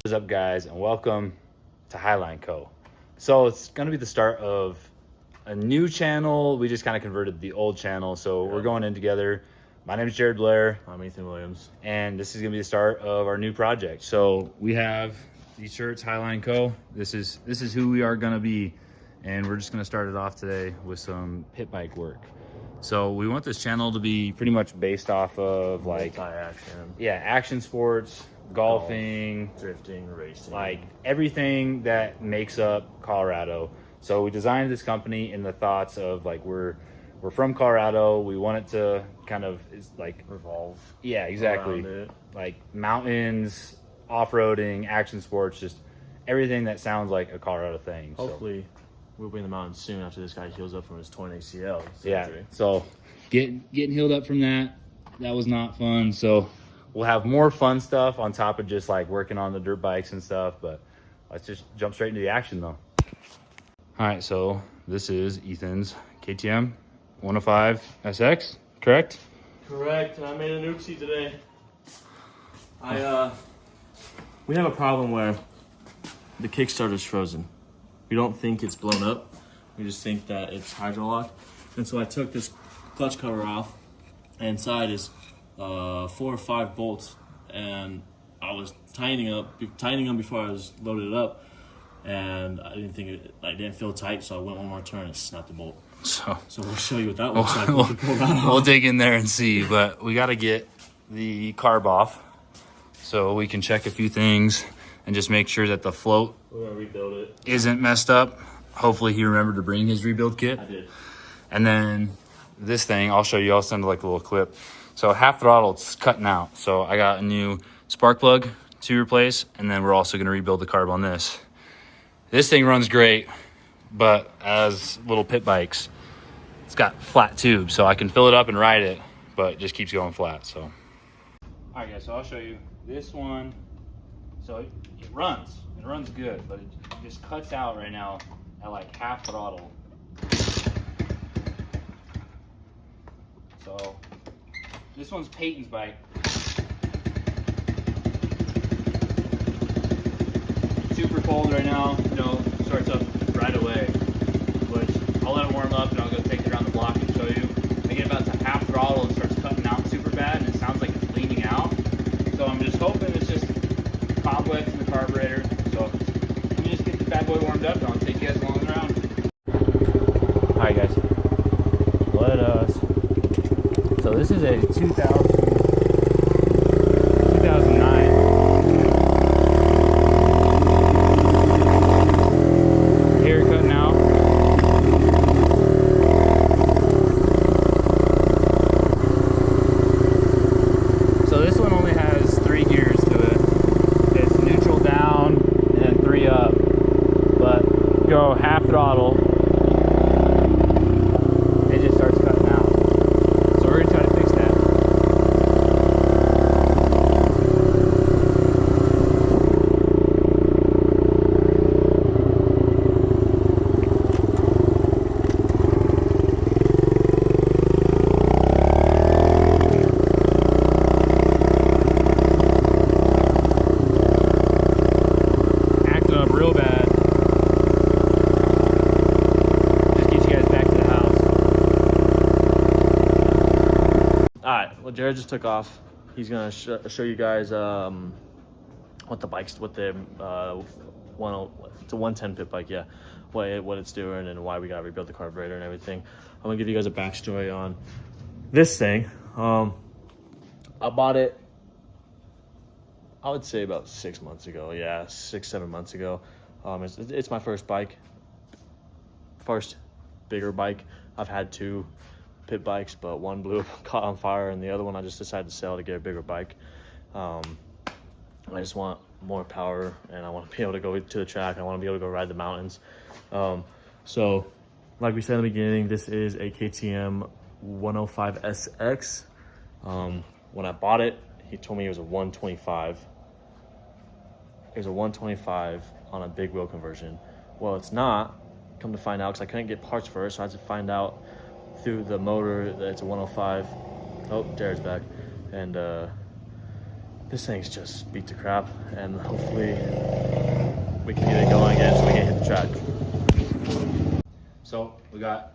What's up, guys, and welcome to Highline Co. So it's going to be the start of a new channel. We just kind of converted the old channel, so we're going in together. My name is Jared Blair. I'm Ethan Williams. And this is going to be the start of our new project. So we have these shirts, Highline Co. This is who we are going to be, and we're just going to start it off today with some pit bike work. So we want this channel to be pretty much based off of like action, action sports, golfing, drifting, racing, like everything that makes up Colorado. So we designed this company in the thoughts of like we're from Colorado. We want it to kind of revolve. Yeah, exactly. Like mountains, off-roading, action sports, just everything that sounds like a Colorado thing. Hopefully, we'll be in the mountains soon after this guy heals up from his torn ACL surgery. Yeah. So getting healed up from that was not fun. So we'll have more fun stuff on top of just like working on the dirt bikes and stuff. But let's just jump straight into the action though. All right, so this is Ethan's KTM 105 SX, correct? Correct, and I made an oopsie today. We have a problem where the Kickstarter's frozen. We don't think it's blown up. We just think that it's hydrolocked. And so I took this clutch cover off, and inside is 4 or 5 bolts, and I was tightening them before I was loaded it up, and I didn't think it didn't feel tight, so I went one more turn and snapped the bolt. So we'll show you what that looks like. We'll dig in there and see, but we got to get the carb off so we can check a few things and just make sure that the float We're gonna rebuild it. Isn't messed up. Hopefully he remembered to bring his rebuild kit. I did. And then this thing, I'll show you. I'll send like a little clip. So half throttle, it's cutting out. So I got a new spark plug to replace, and then we're also going to rebuild the carb on this. This thing runs great, but as little pit bikes, it's got flat tubes, so I can fill it up and ride it, but it just keeps going flat. So, all right, guys. So I'll show you this one. So it runs good, but it just cuts out right now at like half throttle. So this one's Peyton's bike. Super cold right now, starts up right away, which I'll let it warm up and I'll go take it around the block and show you. I get about to half throttle and starts cutting out super bad, and it sounds like it's leaning out. So I'm just hoping it's just cobwebs in the carburetor. So let me just get this bad boy warmed up and I'll take you guys along around. Alright guys, so this is a 2009 here cutting out. So this one only has 3 gears to it. It's neutral down and 3 up, but go half throttle, it just starts cutting out. So we're gonna try to fix that. Acting up real bad. Just get you guys back to the house. Alright, well, Jared just took off. He's gonna show you guys it's a 110 pit bike, yeah, what it's doing and why we gotta rebuild the carburetor and everything. I'm gonna give you guys a backstory on this thing. I bought it, I would say about 6 months ago. Yeah, 6-7 months ago. It's my first bike, first bigger bike. I've had 2 pit bikes, but one caught on fire, and the other one I just decided to sell to get a bigger bike. I just want more power, and I want to be able to go to the track. I want to be able to go ride the mountains. So like we said in the beginning, this is a KTM 105 SX. When I bought it, he told me it was a 125. It was a 125 on a big wheel conversion. Well, it's not. Come to find out, because I couldn't get parts for it, so I had to find out through the motor that it's a 105. Oh, Jared's back. And this thing's just beat to crap, and hopefully we can get it going again so we can hit the track. So we got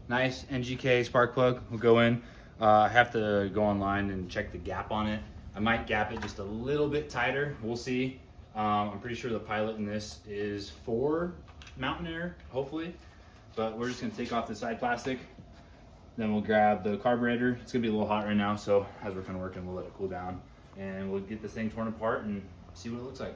nice NGK spark plug. We'll go in. I have to go online and check the gap on it. I might gap it just a little bit tighter. We'll see. I'm pretty sure the pilot in this is for mountain air, hopefully. But we're just gonna take off the side plastic. Then we'll grab the carburetor. It's gonna be a little hot right now, so as we're kind of working, we'll let it cool down. And we'll get this thing torn apart and see what it looks like.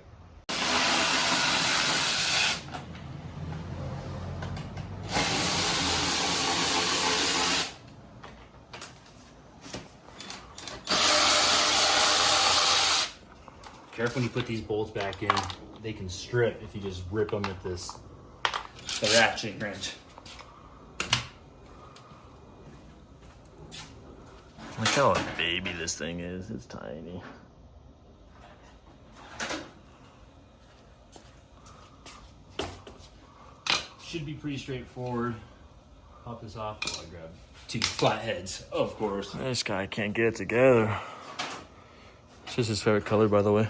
Careful when you put these bolts back in. They can strip if you just rip them with the ratchet wrench. Look how baby this thing is. It's tiny. Should be pretty straightforward. Pop this off while I grab 2 flatheads, of course. This guy can't get it together. It's just his favorite color, by the way.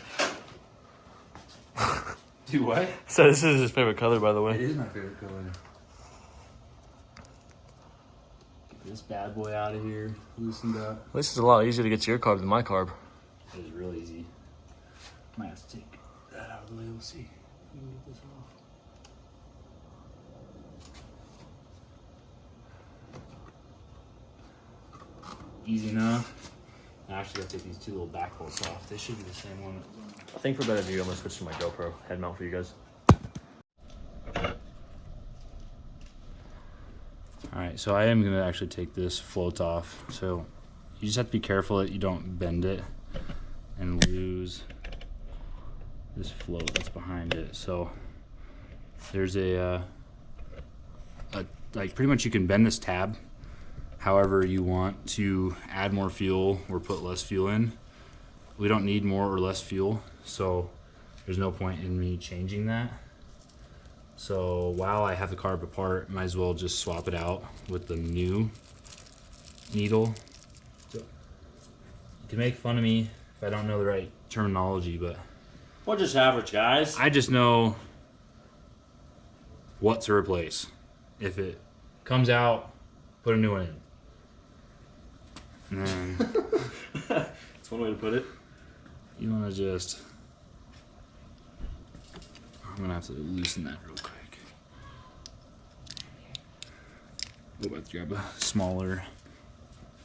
Do what? So this is his favorite color, by the way. It is my favorite color. Get this bad boy out of here, loosened up. At least it's a lot easier to get to your carb than my carb. It is real easy. Might have to take that out of the way. We'll see if we can get this off. Easy enough. I actually gotta take these 2 little back bolts off. They should be the same one. I think for better view, I'm gonna switch to my GoPro head mount for you guys. All right, so I am gonna actually take this float off. So you just have to be careful that you don't bend it and lose this float that's behind it. So there's a like pretty much you can bend this tab however you want to add more fuel or put less fuel in. We don't need more or less fuel, so there's no point in me changing that. So while I have the carb apart, might as well just swap it out with the new needle. So you can make fun of me if I don't know the right terminology, but We're just average guys. I just know what to replace. If it comes out, put a new one in. And then That's one way to put it. you want to just, I'm going to have to loosen that real quick. We'll have to grab a smaller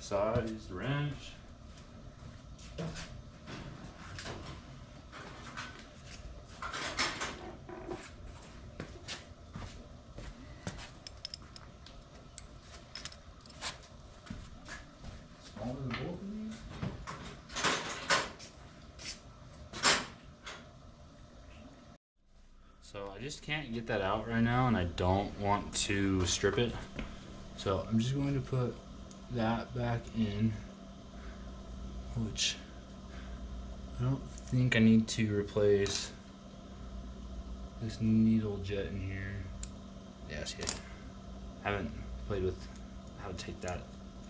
sized wrench. Smaller than both of these. So I just can't get that out right now, and I don't want to strip it. So I'm just going to put that back in, which I don't think I need to replace this needle jet in here. Yes, yeah. Haven't played with how to take that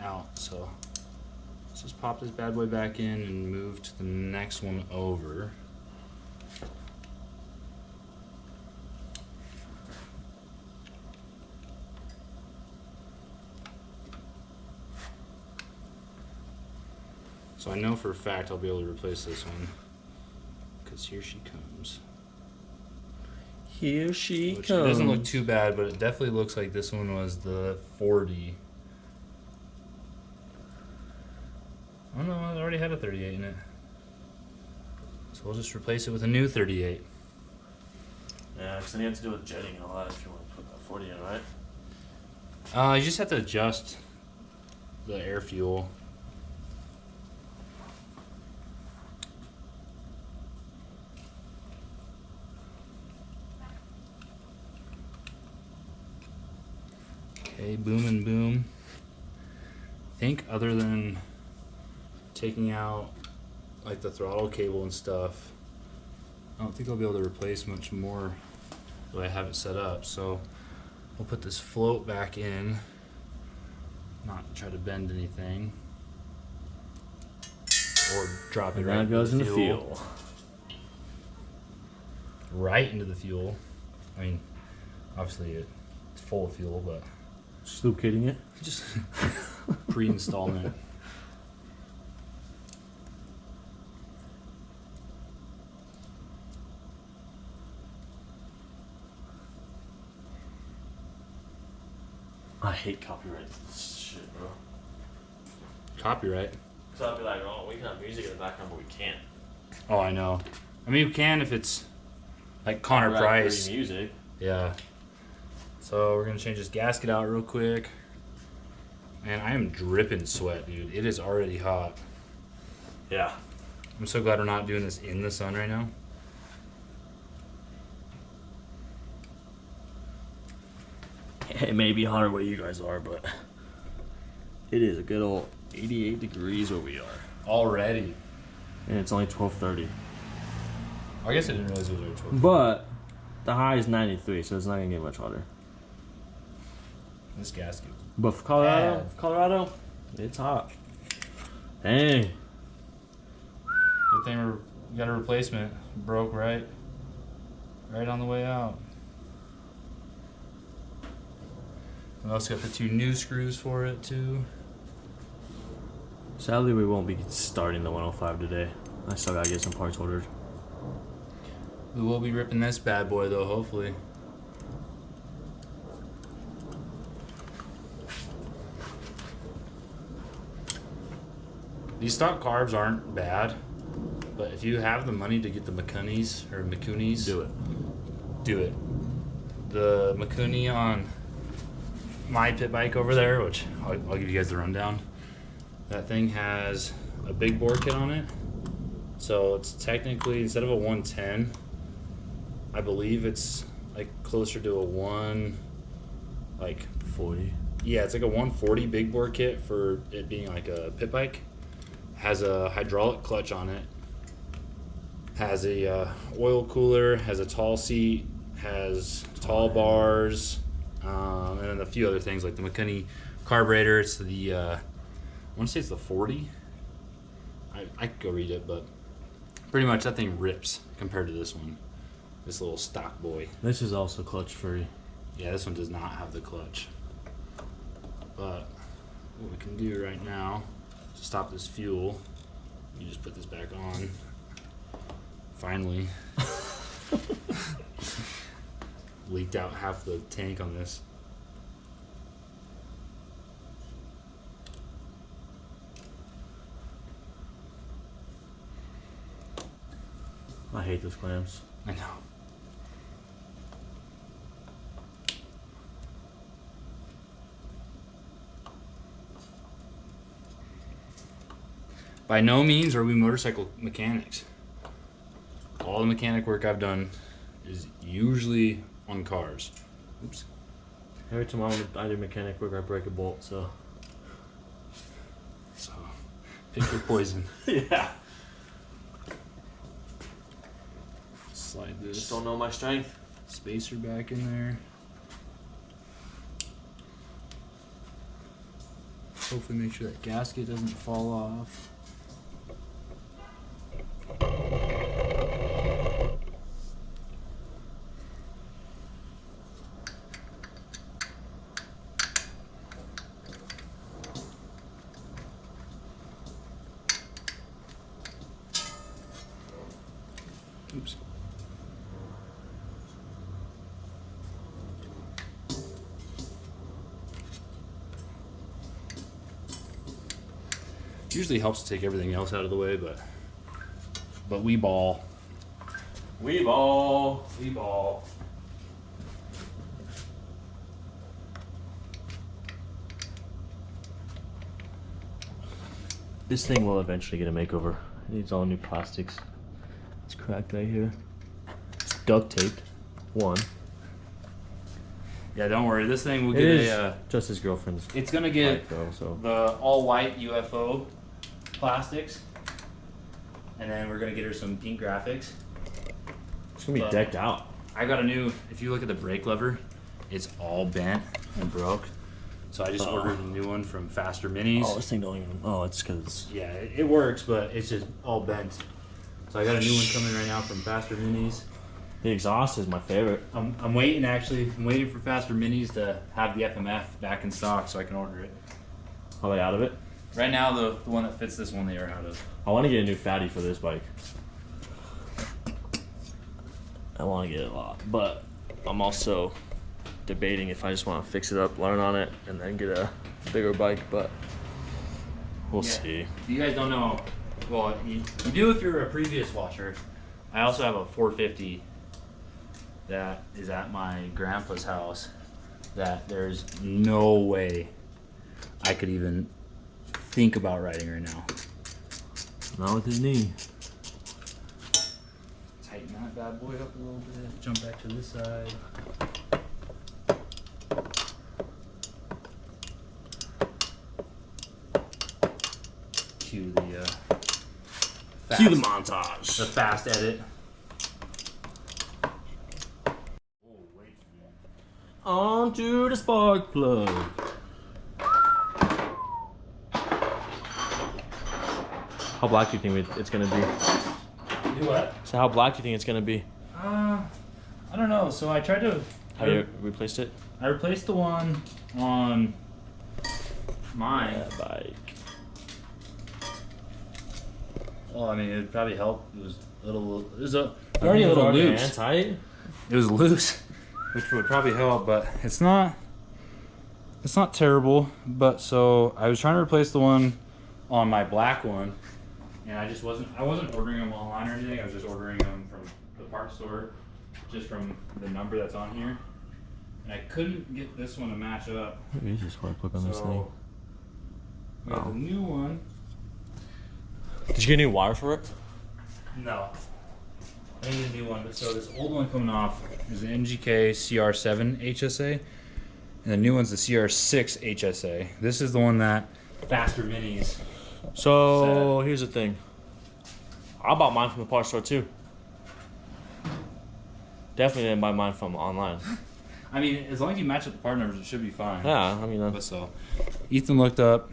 out, so let's just pop this bad boy back in and move to the next one over. So I know for a fact I'll be able to replace this one, because here she comes. Here she Which comes. it doesn't look too bad, but it definitely looks like this one was the 40. Oh no, it already had a 38 in it. So we'll just replace it with a new 38. Yeah, because then you have to do with jetting and all that if you want to put that 40 in, right? You just have to adjust the air fuel. Okay, boom and boom. I think other than taking out like the throttle cable and stuff, I don't think I'll be able to replace much more the way I have it set up. So we'll put this float back in, not try to bend anything. or drop it And right now it goes into fuel. fuel. Right into the fuel. I mean, obviously it's full of fuel, but Just lubricating it. just pre-installment. I hate copyright shit, bro. Copyright. So I'll be like, oh, we can have music in the background, but we can't. Oh, I know. I mean, you can if it's like Connor Price. Copyright-free music. Yeah. So we're gonna change this gasket out real quick. Man, I am dripping sweat, dude. It is already hot. Yeah. I'm so glad we're not doing this in the sun right now. It may be hotter where you guys are, but it is a good old 88 degrees where we are. Already. And it's only 12:30. I guess I didn't realize it was already 12. But the high is 93, so it's not gonna get much hotter. This gasket. But for Colorado, it's hot. Dang. Good thing we got a replacement. Broke right on the way out. We also got the 2 new screws for it too. Sadly, we won't be starting the 105 today. I still gotta get some parts ordered. We will be ripping this bad boy though, hopefully. These stock carbs aren't bad, but if you have the money to get the Mikunis or Mikunis, Do it. do it. The Mikuni on my pit bike over there, which I'll give you guys the rundown. That thing has a big bore kit on it, so it's technically, instead of a 110, I believe it's like closer to a 40. yeah, it's like a 140 big bore kit for it being like a pit bike. Has a hydraulic clutch on it, has a oil cooler, has a tall seat, has tall bars, and then a few other things like the Mikuni carburetor. It's the I want to say it's the 40. I could go read it, but pretty much that thing rips compared to this one, this little stock boy. This is also clutch free. Yeah, this one does not have the clutch. But what we can do right now to stop this fuel, you just put this back on. Finally. Leaked out half the tank on this. I hate those clamps. I know. By no means are we motorcycle mechanics. All the mechanic work I've done is usually on cars. Oops. Every time I do mechanic work, I break a bolt, so. So, pick your poison. Yeah. Slide this Just don't know my strength. spacer back in there. Hopefully make sure that gasket doesn't fall off. Oops. Usually helps to take everything else out of the way, but we ball. We ball. We ball. This thing will eventually get a makeover. It needs all new plastics. It's cracked right here. It's duct taped. One. Yeah, don't worry. This thing will It get is just his girlfriend's it's gonna get bike though, so. the all white UFO plastics, and then we're gonna get her some pink graphics. It's gonna be but- decked out. I got a new. If you look at the brake lever, it's all bent and broke. So I just ordered a new one from Faster Minis. Oh, this thing don't even. Oh, it's because. Yeah, it works, but it's just all bent. So I got a new one coming right now from Faster Minis. The exhaust is my favorite. I'm waiting actually. I'm waiting for Faster Minis to have the FMF back in stock so I can order it. Are they out of it? Right now, the one that fits this one they are out of. I want to get a new fatty for this bike. I want to get it a lot, but I'm also debating if I just want to fix it up, learn on it, and then get a bigger bike, but we'll see. If you guys don't know, well, you do if you're a previous washer. I also have a 450 that is at my grandpa's house that there's no way I could even think about riding right now. Not with his knee. Tighten that bad boy up a little bit. Jump back to this side. Cue the Cue the montage. the fast edit. On to the spark plug. How black do you think it's gonna be? Do what? So how black do you think it's gonna be? I don't know. So I tried to. Have you replaced it? I replaced the one on mine. Yeah, bike. Well, I mean, it'd probably help. It was a little. It was already a little loose. Tight. It was loose, which would probably help, but it's not. It's not terrible. But so I was trying to replace the one on my black one, and I wasn't ordering them online or anything. I was just ordering them from the parts store, just from the number that's on here. And I couldn't get this one to match up. Maybe just spark plug on this thing. We got the new one. Did you get a new wire for it? No. I need a new one. But so this old one coming off is the NGK CR7 HSA, and the new one's the CR6 HSA. This is the one that Faster Minis. So here's the thing. I bought mine from the parts store too. Definitely didn't buy mine from online. I mean, as long as you match up the part numbers, it should be fine. Yeah, I mean, But so, Ethan looked up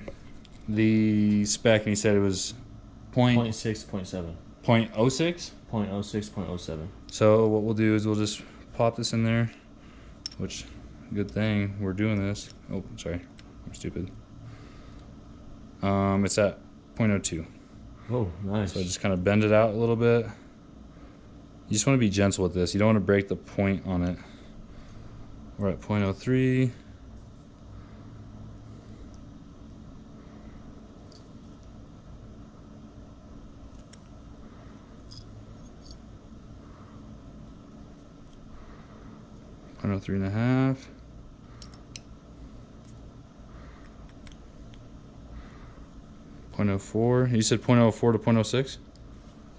the spec and he said it was 0.6, 0.7. 0.06? 0.06, 0.07. So what we'll do is we'll just pop this in there, which, good thing we're doing this. Oh, sorry, I'm stupid. It's at 0.02. Oh, nice. So I just kind of bend it out a little bit. You just want to be gentle with this. You don't want to break the point on it. We're at 0.03. .03 and a half. 0.04. You said 0.04 to 0.06?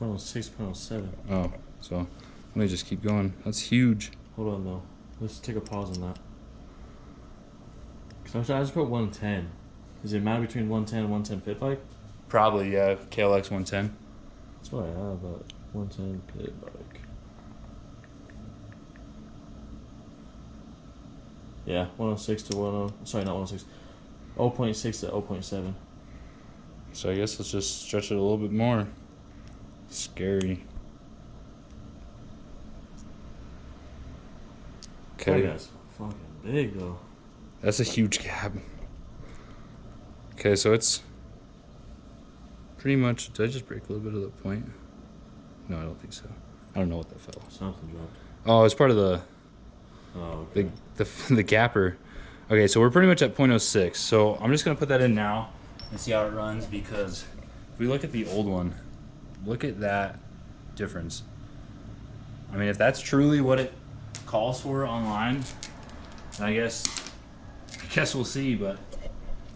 0.06, 0.07. Oh, so let me just keep going. That's huge. Hold on though. Let's take a pause on that. Cause I just put 110. Does it matter between 110 and 110 pit bike? Probably, yeah. KLX 110. That's what I have, but 110 pit bike. Yeah, 106 to 10. Sorry, not 106. 0.6 to 0.7. So I guess let's just stretch it a little bit more. Scary. Okay. That's fucking big though. That's a huge gap. Okay, so it's pretty much. Did I just break a little bit of the point? No, I don't think so. I don't know what that fell. Something dropped. Oh, it's part of the Oh, okay. the gapper. Okay, so we're pretty much at 0.06. So I'm just gonna put that in now and see how it runs, because if we look at the old one, look at that difference. I mean, if that's truly what it calls for online, then I guess we'll see, but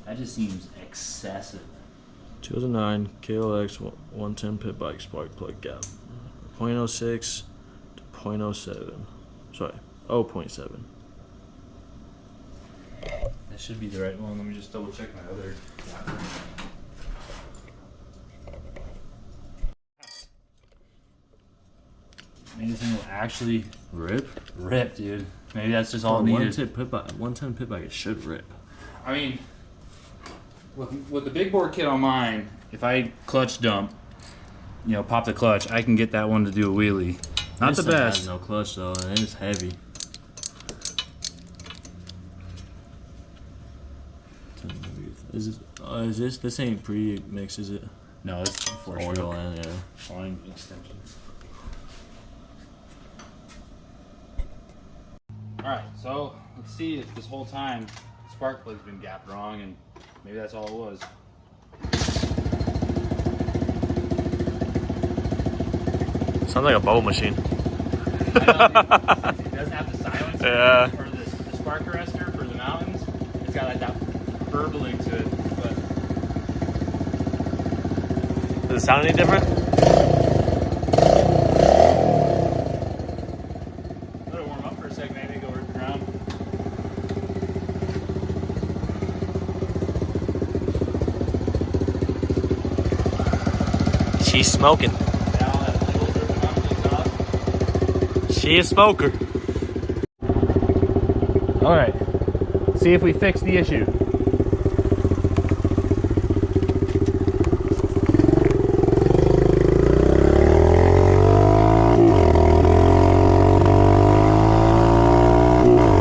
that just seems excessive. 2009 KLX 110 pit bike spark plug gap. 0.06 to 0.07. Sorry, 0.7. That should be the right one. Let me just double check my other gapper. Maybe this thing will actually Rip? rip, dude. Maybe that's just all it One needed. tip pit bike, 110 pit bike, it should rip. I mean, with the big bore kit on mine, if I clutch dump, you know, pop the clutch, I can get that one to do a wheelie. Not this the thing best. has no clutch though, and it's heavy. Is this? This ain't pre-mix, is it? No, it's for Oil sure. and yeah. Line extension. All right, so let's see if this whole time spark plug's been gapped wrong, and maybe that's all it was. Sounds like a bubble machine. I know, it doesn't have the silencer Yeah. or the spark arrestor for the mountains. It's got like that burbling to it, but Does it sound any different? let it warm up for a second, maybe go work around. She's smoking. Now that fuel dripping off the exhaust. She a smoker. All right, see if we fix the issue.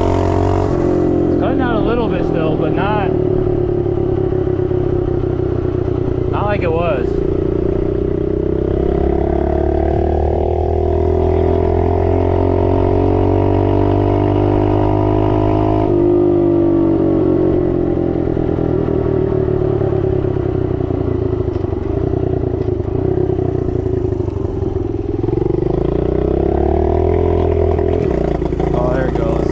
It's cutting out a little bit still, but not like it was. Oh, there it goes.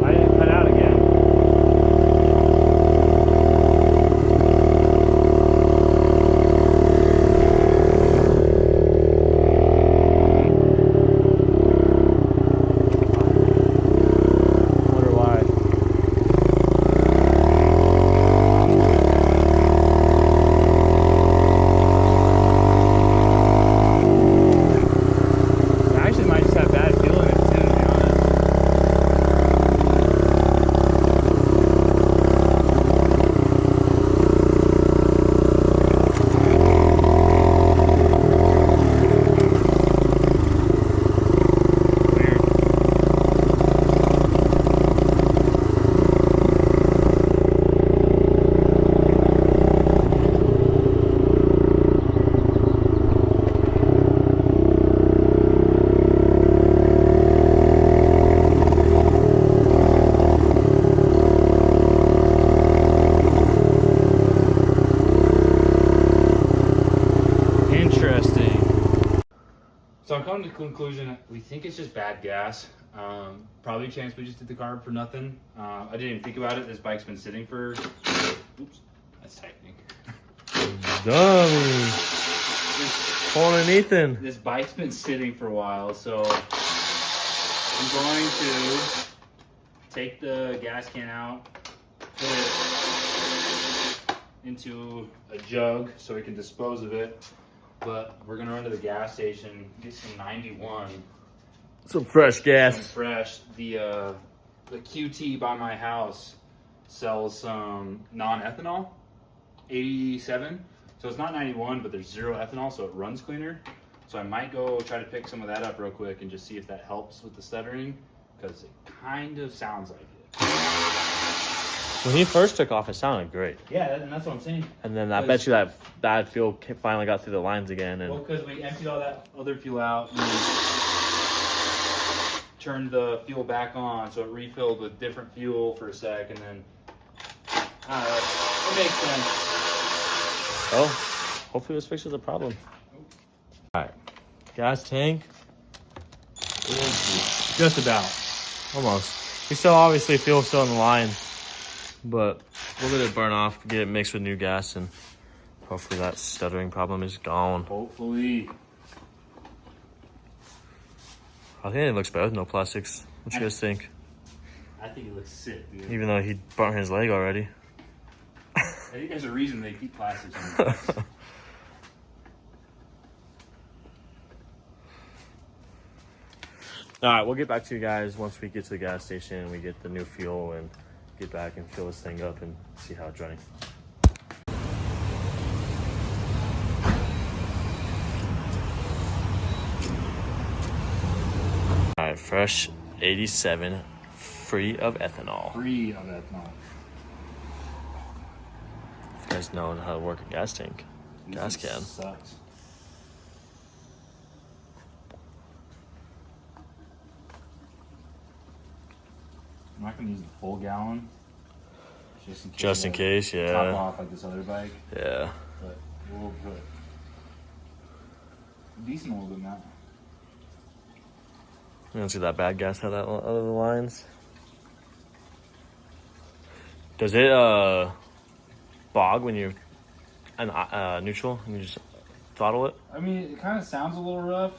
I didn't cut out again. Wonder why. I actually might just have bad fuel in it too, to be honest. Weird. Interesting. So I'm coming to the conclusion we think it's just bad gas. Probably a chance we just did the carb for nothing. I didn't even think about it. This bike's been sitting for. Oops, that's tightening. Dummy. Pulling Ethan. This bike's been sitting for a while, so I'm going to take the gas can out, put it into a jug so we can dispose of it. But we're gonna run to the gas station, get some 91, Some fresh some gas. fresh. The QT by my house sells some non-ethanol, 87. So it's not 91, but there's 0 ethanol, so it runs cleaner. So I might go try to pick some of that up real quick and just see if that helps with the stuttering, because it kind of sounds like it. When he first took off, it sounded great. Yeah, and that's what I'm saying. And then I bet you that fuel finally got through the lines again. And Well, because we emptied all that other fuel out and turned the fuel back on, so it refilled with different fuel for a sec, and then it makes sense. oh, hopefully this fixes the problem. All right, gas tank. Just about. Almost. We still obviously fuel still in the line, but we'll let it burn off, get it mixed with new gas, and hopefully that stuttering problem is gone. Hopefully. I think it looks better with no plastics. What you guys think? I think it looks sick, dude. Even though he burnt his leg already. I think there's a reason they keep plastics on the bikes. All right, we'll get back to you guys once we get to the gas station and we get the new fuel and get back and fill this thing up and see how it's running. All right, fresh 87, free of ethanol. Free of ethanol. You guys know how to work a gas tank, gas can. Sucks. I'm not gonna use the full gallon, Just in case, yeah. Top off like this other bike, Yeah. but we'll put a decent little bit in that. You don't see that bad gas out of the lines. Does it bog when you're neutral and you just throttle it? I mean, it kind of sounds a little rough,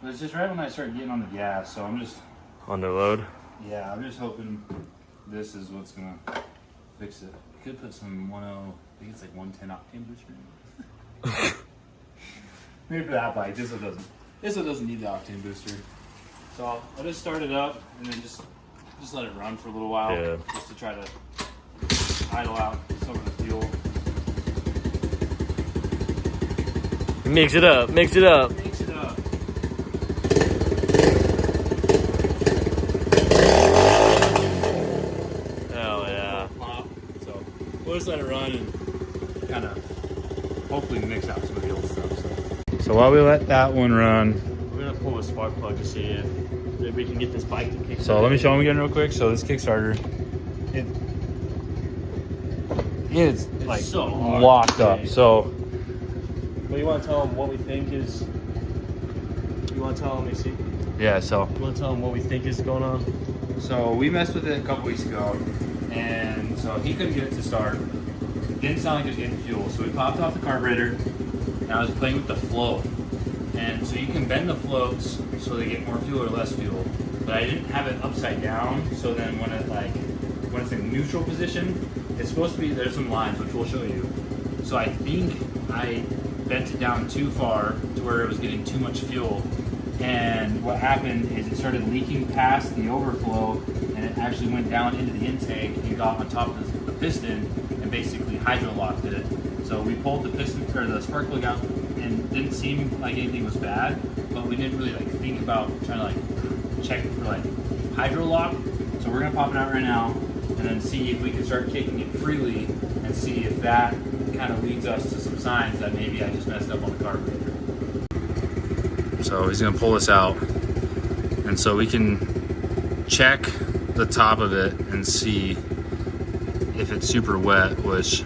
but it's just right when I start getting on the gas, so I'm just, Under load? yeah, I'm just hoping this is what's gonna fix it. Could put some 10, I think it's like 110 octane booster. Maybe for that bike, this one doesn't need the octane booster. So I'll just start it up and then just let it run for a little while, Yeah. just to try to idle out some of the fuel. Mix it up, mix it up. Mix it up. Hell yeah. Pop. So we'll just let it run and kind of hopefully mix out some of the old stuff. So while we let that one run, We're gonna pull a spark plug to see if we can get this bike to kick. so let me show them again real quick. So this Kickstarter, it's like so hard. locked up. So Well, you want to tell them what we think is. You want to tell them, you see? yeah, so You want to tell them what we think is going on? So we messed with it a couple weeks ago, and so he couldn't get it to start. Didn't sound like it was getting fuel, so we popped off the carburetor, and I was playing with the float. And so you can bend the floats so they get more fuel or less fuel, but I didn't have it upside down, so then when it's in neutral position, it's supposed to be, there's some lines, which we'll show you. So I think I bent it down too far to where it was getting too much fuel. And what happened is it started leaking past the overflow, and it actually went down into the intake and got on top of the piston and basically hydro locked it. So we pulled the piston or the spark plug out, and it didn't seem like anything was bad, but we didn't really think about trying to check for hydro lock. So we're gonna pop it out right now and then see if we can start kicking it freely and see if that kind of leads us to some signs that maybe I just messed up on the carburetor. So he's gonna pull this out, and so we can check the top of it and see if it's super wet, which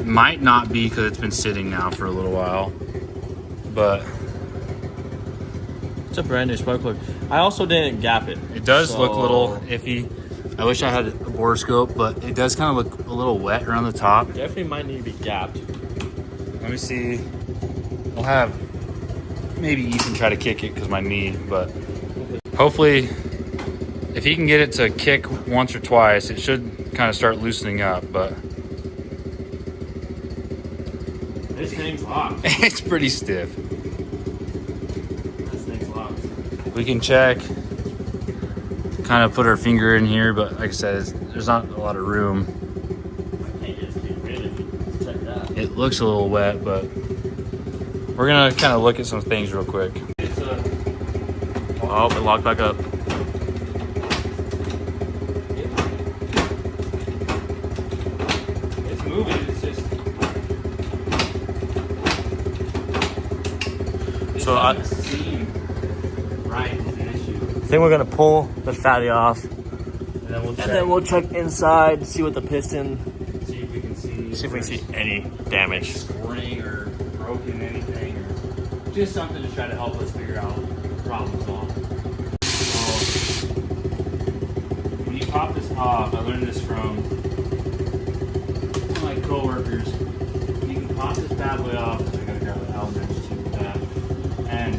It might not be because it's been sitting now for a little while, but It's a brand new spark plug. I also didn't gap it. it does look a little So- iffy. I wish I had a bore scope, but it does kind of look a little wet around the top. Definitely might need to be gapped. Let me see. We'll have maybe Ethan try to kick it because my knee, but hopefully if he can get it to kick once or twice, it should kind of start loosening up, but This thing's locked. it's pretty stiff. This thing's locked. We can check, kind of put our finger in here, but like I said, there's not a lot of room. I can't just get rid of it. Let's check that. It looks a little wet, but we're gonna kind of look at some things real quick. Oh, it locked back up. It's moving, it's just... So I seam right is an issue. think we're gonna pull the fatty off, And then we'll check, and then we'll check inside, see what the piston, see if we can see see any damage. scoring or broken anything, or just something to try to help us figure out the problem solved. So when you pop this off, I learned this from one of my coworkers. You can pop this bad boy off, which I gotta grab the Allen wrench too with that. And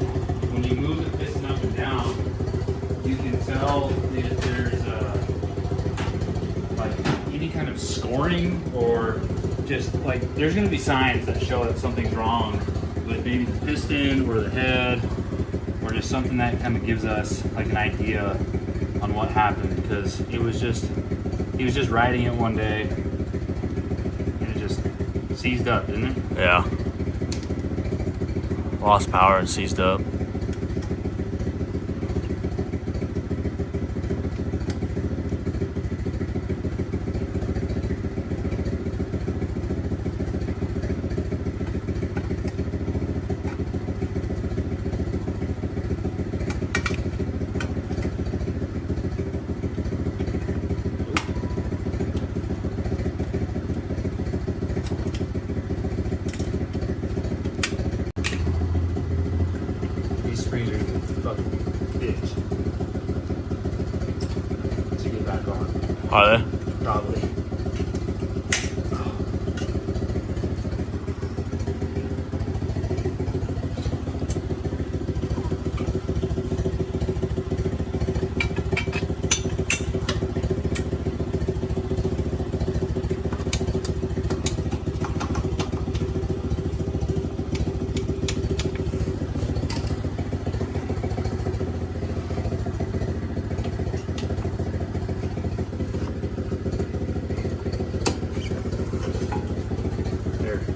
when you move the piston up and down, you can tell if there's any kind of scoring, or just there's going to be signs that show that something's wrong with maybe the piston or the head. just something that kind of gives us like an idea on what happened, because he was just riding it one day and it just seized up, didn't it? Yeah. Lost power and seized up. These springs are gonna fucking bitch to get back on. Are they? Probably.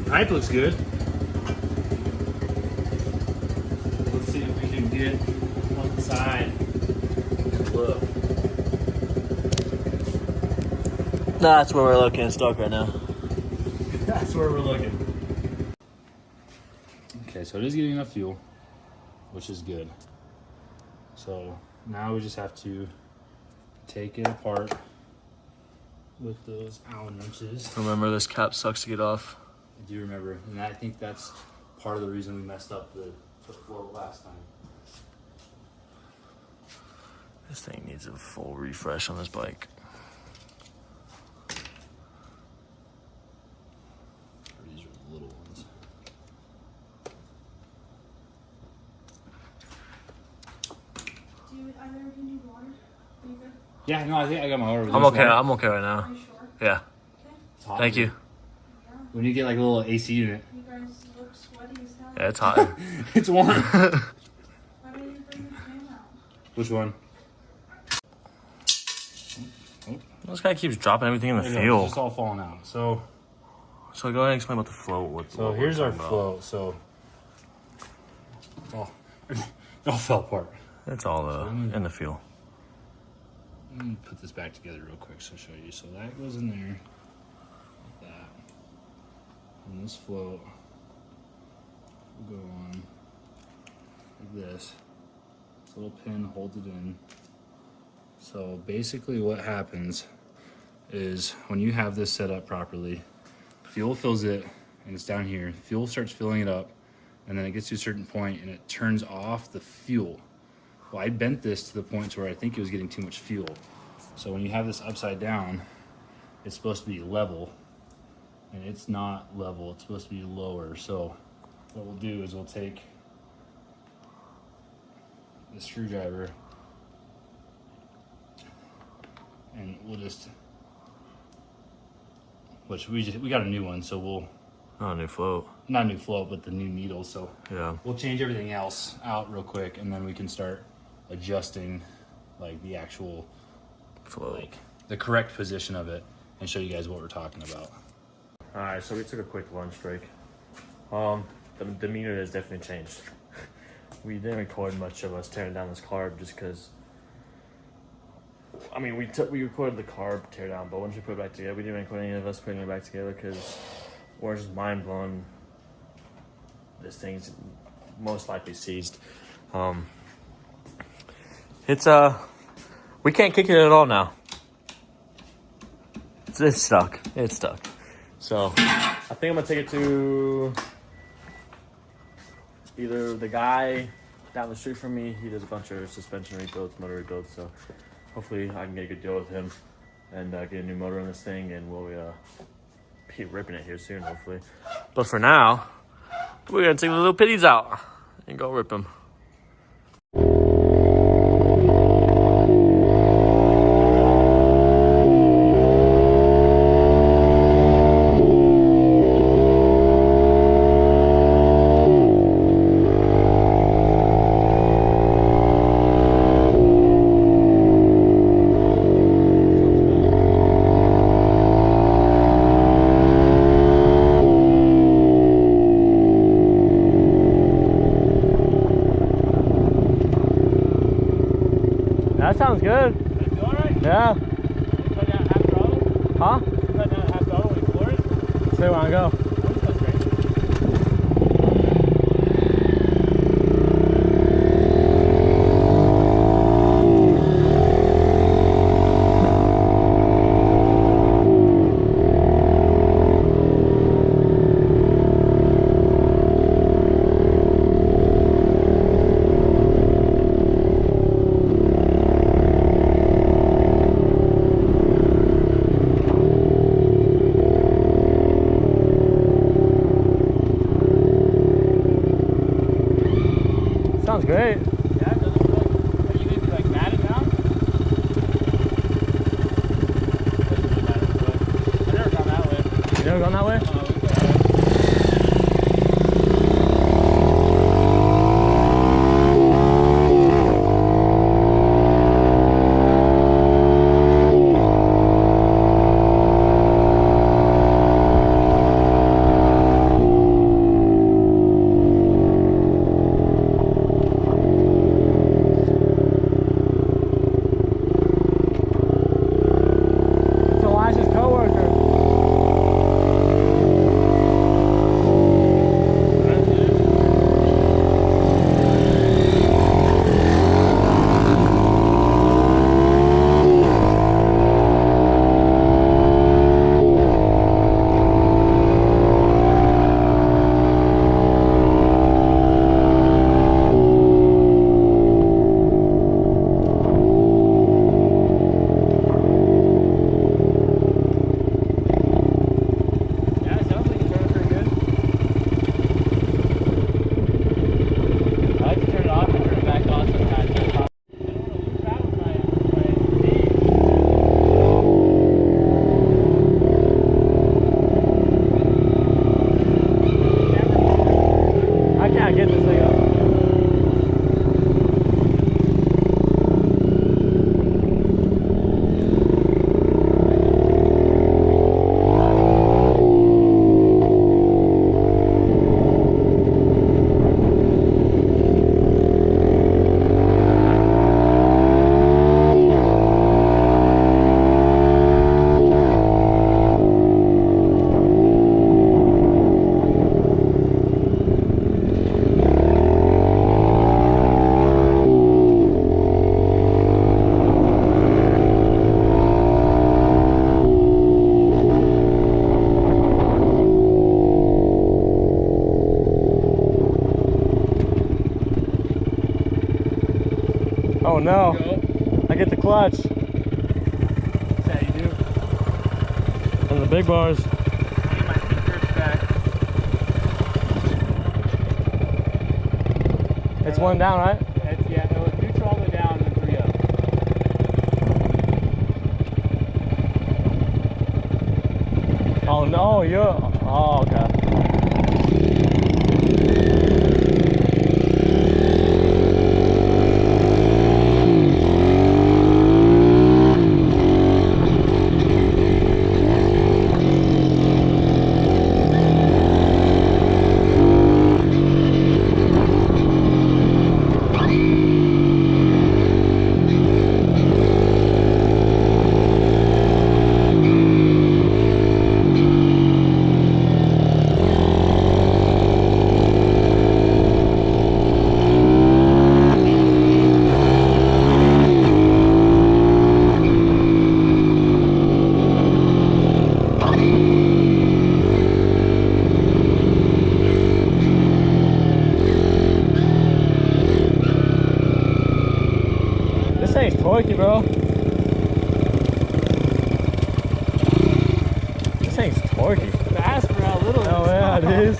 Pipe looks good. Let's see if we can get on the side and look. That's where we're looking. Stuck right now. That's where we're looking. Okay, so it is getting enough fuel, which is good. So now we just have to take it apart with those Allen wrenches. Remember, this cap sucks to get off. I do remember, and I think that's part of the reason we messed up the float last time. This thing needs a full refresh on this bike. These are the little ones. Do you either of you need water? Are you good? Yeah, no, I think I got my order. I'm okay. I'm okay right now. Are you sure? Yeah. Okay. It's hot. Thank you. Yeah. When you get like a little AC unit, You guys look sweaty as hell. Yeah, it's hot. it's warm. Why didn't you bring the fan out? Which one? This guy keeps dropping everything in the It's fuel. just all falling out. So So go ahead and explain about the float. What we're here's our talking about. float. So it all fell apart. It's all in the fuel. Let me put this back together real quick so I'll show you. So that goes in there, like that. And this float will go on like this. This little pin holds it in. So basically what happens is when you have this set up properly, fuel fills it and it's down here. Fuel starts filling it up and then it gets to a certain point and it turns off the fuel. Well, I bent this to the point where I think it was getting too much fuel. So when you have this upside down, it's supposed to be level, and it's not level, it's supposed to be lower. So what we'll do is we'll take the screwdriver and we'll just, we got a new one, so we'll, Oh, new float. not a new float, but the new needle. So Yeah. we'll change everything else out real quick, and then we can start adjusting like the actual, Float. like the correct position of it, and show you guys what we're talking about. All right, so we took a quick lunch break. The demeanor has definitely changed. We didn't record much of us tearing down this carb just because. I mean, we recorded the carb tear down, but once we put it back together, we didn't record any of us putting it back together because we're just mind blown. This thing's most likely seized. It's we can't kick it at all now. It's stuck. It's stuck. So I think I'm gonna take it to either the guy down the street from me. He does a bunch of suspension rebuilds, motor rebuilds. So hopefully I can get a good deal with him and get a new motor on this thing, and we'll be ripping it here soon, hopefully. But for now, we're gonna take the little pitties out and go rip them. Say where I go. Sounds great. Yeah, it doesn't feel like. Are you gonna be like matted now? Doesn't really matter, but I've never gone that way. You never gone that way? We go that way. It's Elijah's coworker. Yeah, it sounds like you're turning pretty good. I like to turn it off and turn it back on sometimes. I don't want to lose out with my knee. I can't get this thing up. Oh no, I get the clutch That's how you do. and the big bars. I need my feet grips back. It's one down, right? Yeah, it was neutral all the way down and 3 up. Oh no, you're. Oh, okay. This thing's torquey, bro. This thing's torquey. Fast for how little. Oh yeah, it is.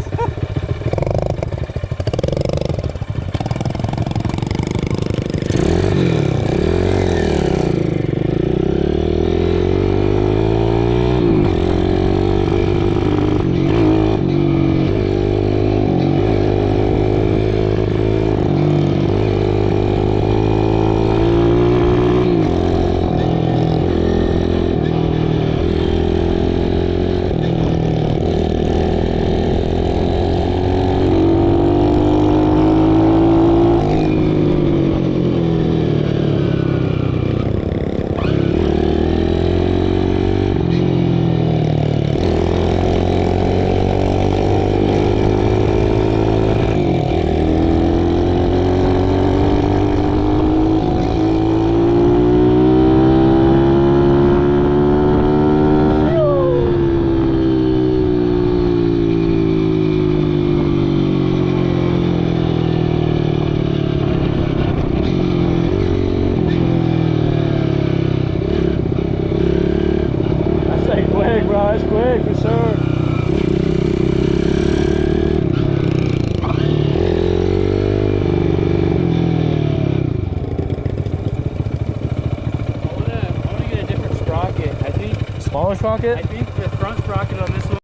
sprocket? I think the front sprocket on this one.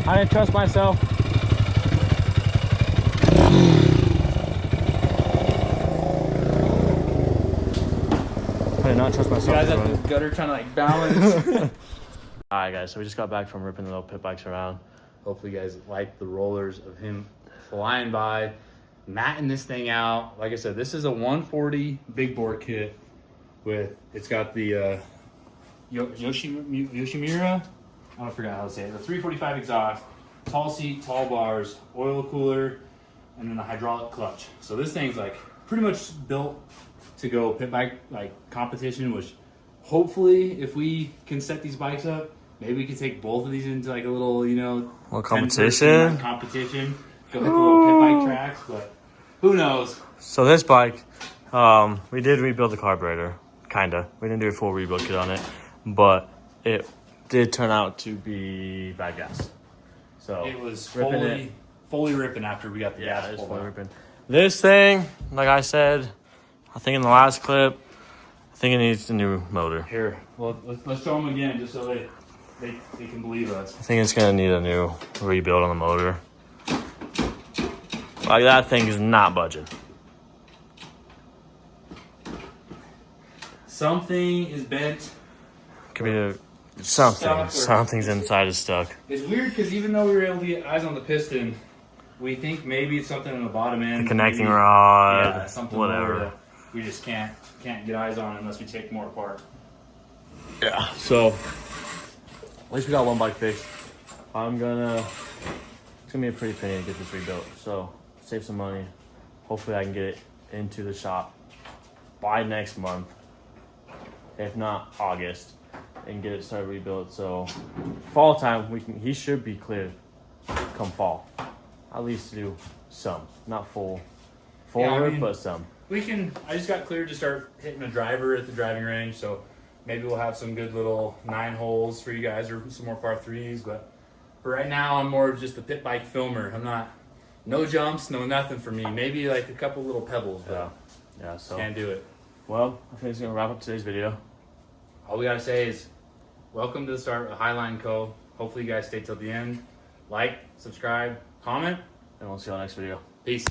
I didn't trust myself. I did not trust myself. You guys at the gutter trying to like balance. Alright guys, so we just got back from ripping the little pit bikes around. Hopefully you guys like the rollers of him flying by, matting this thing out. Like I said, this is a 140 big bore kit with, it's got the Yoshimura, I forgot how to say it, the 345 exhaust, tall seat, tall bars, oil cooler, and then a hydraulic clutch. So this thing's like pretty much built to go pit bike like competition, which hopefully if we can set these bikes up, maybe we can take both of these into like a little, you know, Well, 10-person competition. Go hit the little pit bike tracks, but who knows? So this bike, we did rebuild the carburetor, kinda. We didn't do a full rebuild kit on it, but it did turn out to be bad gas. So It was ripping fully ripping after we got the yeah, gas it's pulled fully out. ripping. This thing, like I said, I think in the last clip, I think it needs a new motor. Here, well, let's show them again just so they can believe us. I think it's gonna need a new rebuild on the motor. Like that thing is not budging. Something is bent. Could be Stuck something. or- Something's inside is stuck. It's weird because even though we were able to get eyes on the piston, we think maybe it's something on the bottom end. The connecting maybe, rod, yeah, something lower whatever. that we just can't get eyes on unless we take more apart. Yeah. So at least we got one bike fixed. It's gonna be a pretty penny to get this rebuilt. So save some money. Hopefully I can get it into the shop by next month, if not August, and get it started rebuilt. So fall time he should be cleared come fall. At least do some, not full Yeah, I work, mean- but some. I just got cleared to start hitting a driver at the driving range, so maybe we'll have some good little 9 holes for you guys or some more par 3s, but for right now I'm more of just a pit bike filmer. I'm not, no jumps, no nothing for me. Maybe like a couple little pebbles, but Yeah. So can't do it. well, I think it's gonna wrap up today's video. All we gotta say is, welcome to the start of Highline Co. Hopefully you guys stay till the end. Like, subscribe, comment. And we'll see you on the next video. Peace.